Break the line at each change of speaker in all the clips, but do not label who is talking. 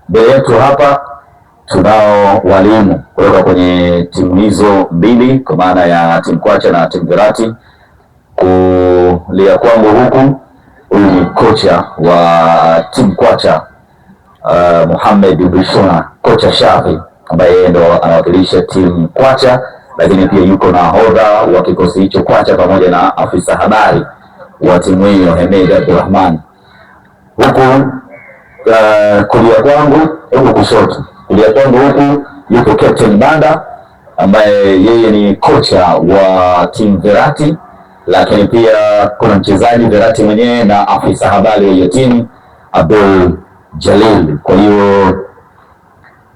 Mbele yetu hapa tunao walimu kutoka kwenye timu hizo mbili, kwa maana ya timu Kwacha na timu Verati. Kulia kwangu huku, huyu ni kocha wa timu Kwacha Mohamed Bishona, kocha Shafi, ambaye yeye ndo anawakilisha timu Kwacha, lakini pia yuko na nahodha wa kikosi hicho Kwacha pamoja na afisa habari wa timu hiyo Hemed Abdulrahman. Huku kulia kwangu, huku kushoto, kulia kwangu huku yuko Captain Banda, ambaye yeye ni kocha wa timu Verati, lakini pia kuna mchezaji Verati mwenyewe na afisa habari wa hiyo timu Abdul Jalil. Kwa hiyo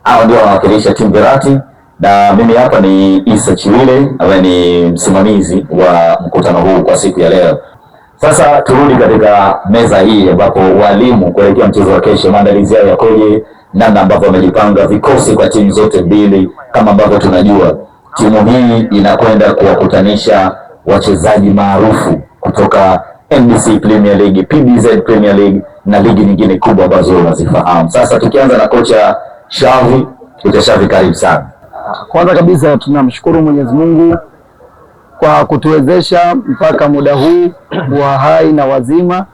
hao ndio wanawakilisha timu Verati, na mimi hapa ni Isa Chiwile ambaye ni msimamizi wa mkutano huu kwa siku ya leo. Sasa turudi katika meza hii ambapo walimu kuelekea mchezo wa kesho, maandalizi yao yakoje, namna ambavyo wamejipanga vikosi kwa timu zote mbili. Kama ambavyo tunajua, timu hii inakwenda kuwakutanisha wachezaji maarufu kutoka NBC Premier League, PBZ Premier League na ligi nyingine kubwa ambazo unazifahamu. Sasa tukianza na kocha Shavi. Kocha Shavi, karibu sana.
Kwanza kabisa tunamshukuru Mwenyezi Mungu kwa kutuwezesha mpaka muda huu wa hai na wazima,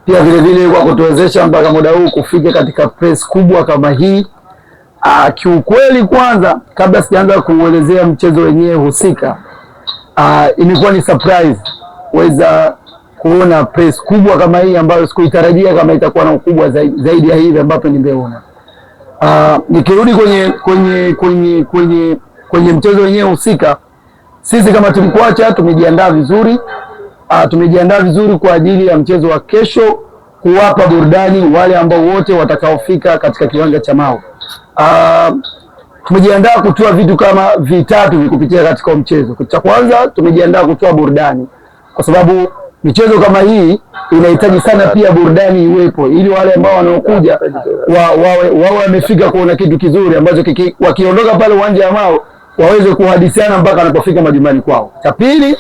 pia vile vile kwa kutuwezesha mpaka muda huu kufika katika press kubwa kama hii. Kiukweli, kwanza kabla sijaanza kuelezea mchezo wenyewe husika, imekuwa ni surprise kuweza kuona press kubwa kama hii ambayo sikuitarajia kama itakuwa na ukubwa zaidi ya hivi ambapo nimeona. Nikirudi kwenye mchezo wenyewe husika, sisi kama timu Kwacha tumejiandaa vizuri. Tumejiandaa vizuri kwa ajili ya mchezo wa kesho, kuwapa burudani wale ambao wote watakaofika katika kiwanja cha Mau. Tumejiandaa kutoa vitu kama vitatu kupitia katika mchezo. Kitu cha kwanza, tumejiandaa kutoa burudani, kwa sababu michezo kama hii inahitaji sana pia burudani iwepo, ili wale ambao wanaokuja wawe wamefika kuona kitu kizuri ambacho wakiondoka pale uwanja wa Mau waweze kuhadisiana mpaka wanapofika majumbani kwao. Cha pili,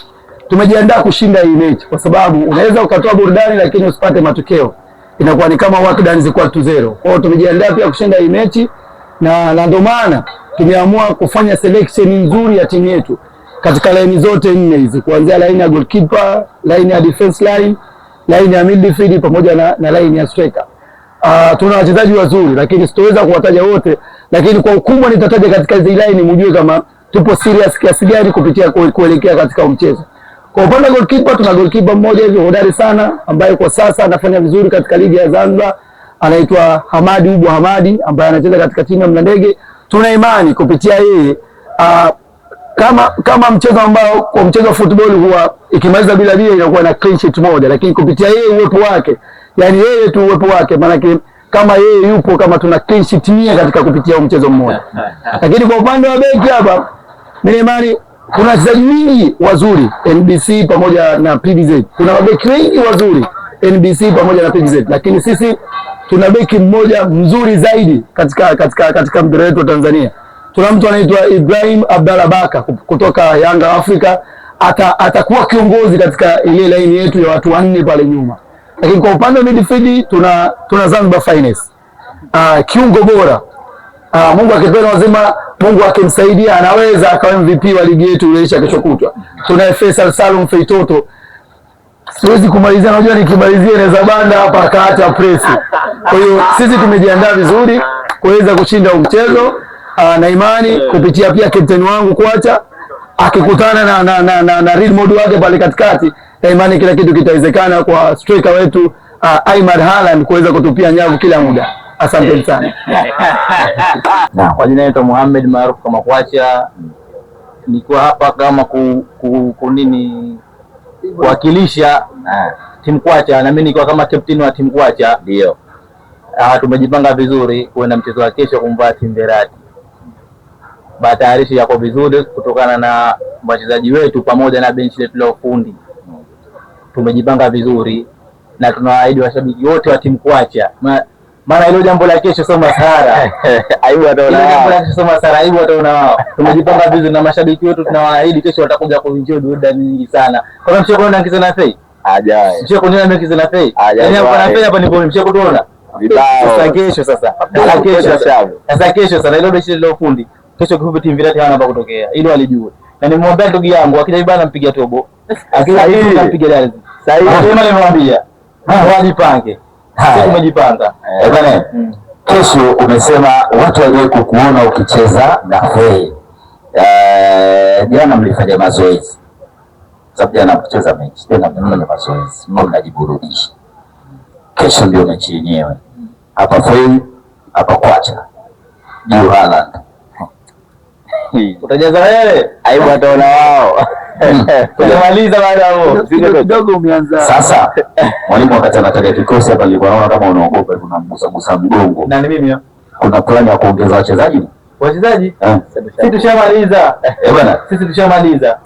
tumejiandaa kushinda hii mechi, kwa sababu unaweza ukatoa burudani lakini usipate matokeo, inakuwa ni kama work done equal to 0. Kwa hiyo tumejiandaa pia kushinda hii mechi, na ndio maana tumeamua kufanya selection nzuri ya timu yetu katika line zote nne hizi, kuanzia line ya goalkeeper, line ya defense line, line ya midfield pamoja na line ya striker. Tuna wachezaji wazuri, lakini sitoweza kuwataja wote, lakini kwa ukubwa nitataja katika hizo line mjue kama tupo serious kiasi gani kupitia kuelekea katika mchezo. Kwa upande wa goalkeeper, tuna goalkeeper mmoja hivi hodari sana ambaye kwa sasa anafanya vizuri katika ligi ya Zanzibar, anaitwa Hamadi Ubu Hamadi, ambaye anacheza katika timu ya Mlandege. Tuna imani kupitia yeye, kama mchezo ambao kwa mchezo wa football huwa ikimaliza bila inakuwa na clean sheet moja, lakini kupitia yeye uwepo wake, yani yeye tu uwepo wake, maana kama yeye yupo, kama tuna clean sheet 100 katika kupitia mchezo mmoja. Lakini kwa upande wa beki hapa, mimi imani kuna wachezaji wengi wazuri NBC pamoja na PBZ. Kuna mabeki wengi wazuri NBC pamoja na PBZ, lakini sisi tuna beki mmoja mzuri zaidi katika mpira wetu wa Tanzania. Tuna mtu anaitwa Ibrahim Abdalla Baka kutoka Yanga Afrika. Atakuwa kiongozi katika ile line yetu ya watu wanne pale nyuma. Lakini kwa upande wa midfield tuna Zanzibar Finance, kiungo bora. Mungu akipenda wazima, Mungu akimsaidia anaweza akawa MVP wa ligi yetu ile kesho kutwa. Tuna Faisal Salum Feitoto. Siwezi kumalizia, unajua nikimalizia naweza banda hapa akaacha press. Kwa hiyo sisi tumejiandaa vizuri kuweza kushinda mchezo, na imani kupitia pia captain wangu Kwacha akikutana na real mode wake pale katikati, na imani kila kitu kitawezekana kwa striker wetu Ahmad Haaland kuweza kutupia nyavu kila muda. Asante sana.
Na kwa jina naitwa Mohamed maarufu kama Kwacha. Niko hapa kama kuwakilisha timu Kwacha, na mimi niko kama captain wa timu Kwacha.
Ndio.
Tumejipanga vizuri kuenda mchezo wa kesho kumvaa timu Verati. Tayari yako vizuri kutokana na wachezaji wetu pamoja na benchi letu la ufundi. Tumejipanga vizuri na tunawaahidi washabiki wote wa timu Kwacha, maana hilo jambo la kesho sio masahara. Aibu wataona wao. Tumejipanga vizuri na mashabiki wetu tunawaahidi kesho watakuja kuenjoy burudani nyingi sana. Kwa mshoko na Kizana Fei. Ajaye. Mshoko ni na Kizana Fei. Yaani hapa na Fei hapa ni bora mshoko tuona. Sasa kesho sana ile mechi ile ufundi. Kesho kifupi timu Virati hana pa kutokea. Ili walijue. Na nimwambia ndugu yangu akija bana mpiga tobo. Akija hivi mpiga dalili. Sasa hivi nimemwambia. Wajipange. Sisi tumejipanga.
Bwana, kesho umesema watu walio kukuona ukicheza na Fei. Jana mlifanya mazoezi. Sababu jana mcheza mechi, tena mnafanya mazoezi. Mnajiburudisha. Kesho ndio mechi yenyewe. Hapa Fei, hapa Kwacha. Juu Haaland.
Utajaza wewe? Aibu wataona wao. Tunamaliza baada hapo.
Kidogo umeanza.
Sasa mwalimu wakati anataja kikosi hapa nilikuwa naona kama unaogopa tunamgusa mgongo.
Na ni mimi.
Kuna plani ya kuongeza wachezaji?
Wachezaji? Sisi tushamaliza.
Bwana,
sisi tushamaliza.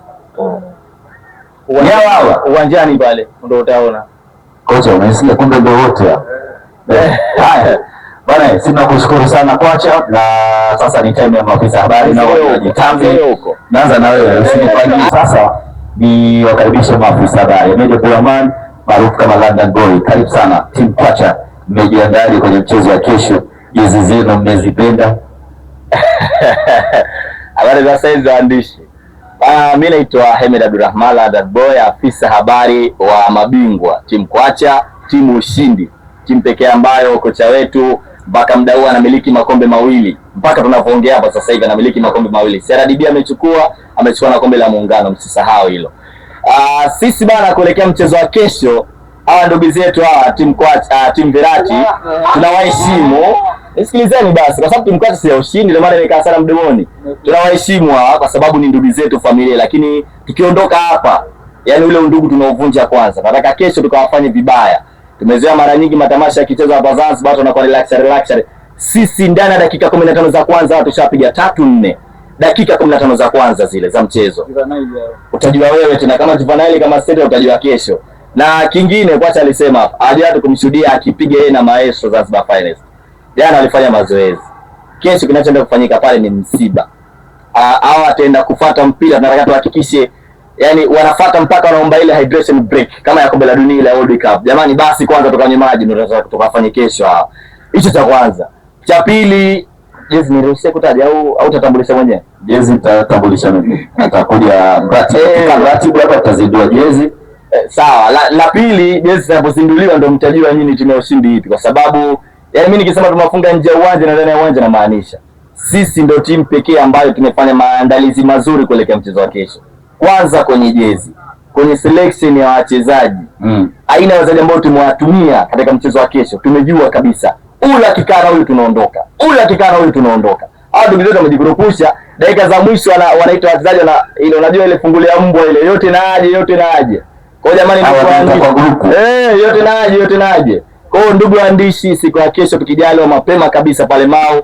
Uwanjani pale ndio utaona.
Kocha umesikia kumbe ndio wote hapa. Haya. Bwana, sisi tunakushukuru sana Kwacha, na sasa ni time ya maafisa habari na wajitambe huko. Naanza na wewe usinipangie. Sasa ni wakaribishe maafisa habari. Meja Buraman maarufu kama London Boy. Karibu sana timu Kwacha, mmejiandaa kwenye mchezo wa kesho. Jezi zenu mmezipenda?
Habari za saizi waandishi. Mimi naitwa Hemed Abdurrahman London Boy, afisa habari wa mabingwa timu Kwacha, timu ushindi, timu pekee ambayo kocha wetu mpaka muda huu anamiliki makombe mawili. Mpaka tunapoongea hapa sasa hivi anamiliki makombe mawili. CRDB amechukua na kombe la Muungano, msisahau hilo. Sisi bana kuelekea mchezo wa kesho, hawa ndugu zetu hawa timu Kwacha, timu Virati tunawaheshimu. Nisikilizeni basi kwa sababu timu Kwacha si ya ushindi, ndio maana nikaa sana mdomoni. Tunawaheshimu hawa kwa sababu ni ndugu zetu, familia, lakini tukiondoka hapa, yani ule undugu tunaovunja kwanza. Nataka kesho tukawafanye vibaya. Tumezoea mara nyingi matamasha yakichezwa hapa Zanzibar watu wanakuwa relax. Sisi ndani ya dakika 15 za kwanza watu tushapiga 3-4. Dakika 15 za kwanza zile za mchezo. Utajua wewe tena kama Juvenile kama Stade utajua kesho. Na kingine Kwacha alisema hapa, hadi kumshuhudia akipiga yeye na Maestro Zanzibar Finest. Jana alifanya mazoezi. Kesho kinachoenda kufanyika pale ni msiba. Hawa ataenda kufuata mpira, tunataka tuhakikishe yani wanafuata mpaka wanaomba ile hydration break kama ya kombe la dunia ile World Cup. Jamani basi kwanza tukanywe maji ndio tukafanye kesho hapa. Hicho cha kwanza. Cha pili, jezi niruhusie kutaja au utatambulisha mwenyewe?
Jezi nitatambulisha mimi. Atakuja mratibu hapa tutazindua jezi.
Sawa. La pili, jezi zinapozinduliwa ndio mtajua nyinyi timu ya ushindi ipi, kwa sababu yani mimi nikisema tunafunga nje ya uwanja na ndani ya uwanja na maanisha sisi ndio timu pekee ambayo tumefanya maandalizi mazuri kuelekea mchezo wa kesho. Kwanza kwenye jezi, kwenye selection ya wachezaji, aina ya wachezaji ambao tumewatumia katika mchezo wa kesho, tumejua kabisa ula kikana huyu tunaondoka, ula kikana huyu tunaondoka. Hao ndugu zetu wamejikurupusha dakika za mwisho, wanaita wachezaji ile, unajua ile fungulia mbwa ile, yote na aje. Kwa jamani ndio yote na aje. Kwa hiyo ndugu waandishi, siku ya kesho tukijaliwa mapema kabisa pale Mau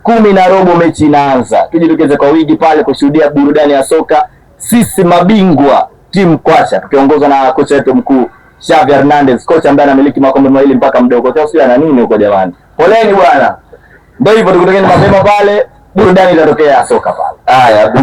10:15 mechi inaanza. Tujitokeze kwa wingi pale kushuhudia burudani ya soka. Sisi mabingwa timu Kwacha tukiongozwa na kocha wetu mkuu Xavi Hernandez, kocha ambaye anamiliki makombe mawili mpaka mdogo. Kocha sio ana nini huko jamani. Poleni bwana. Ndio hivyo tukutokeni mapema pale, burudani itatokea ya soka pale.
Haya.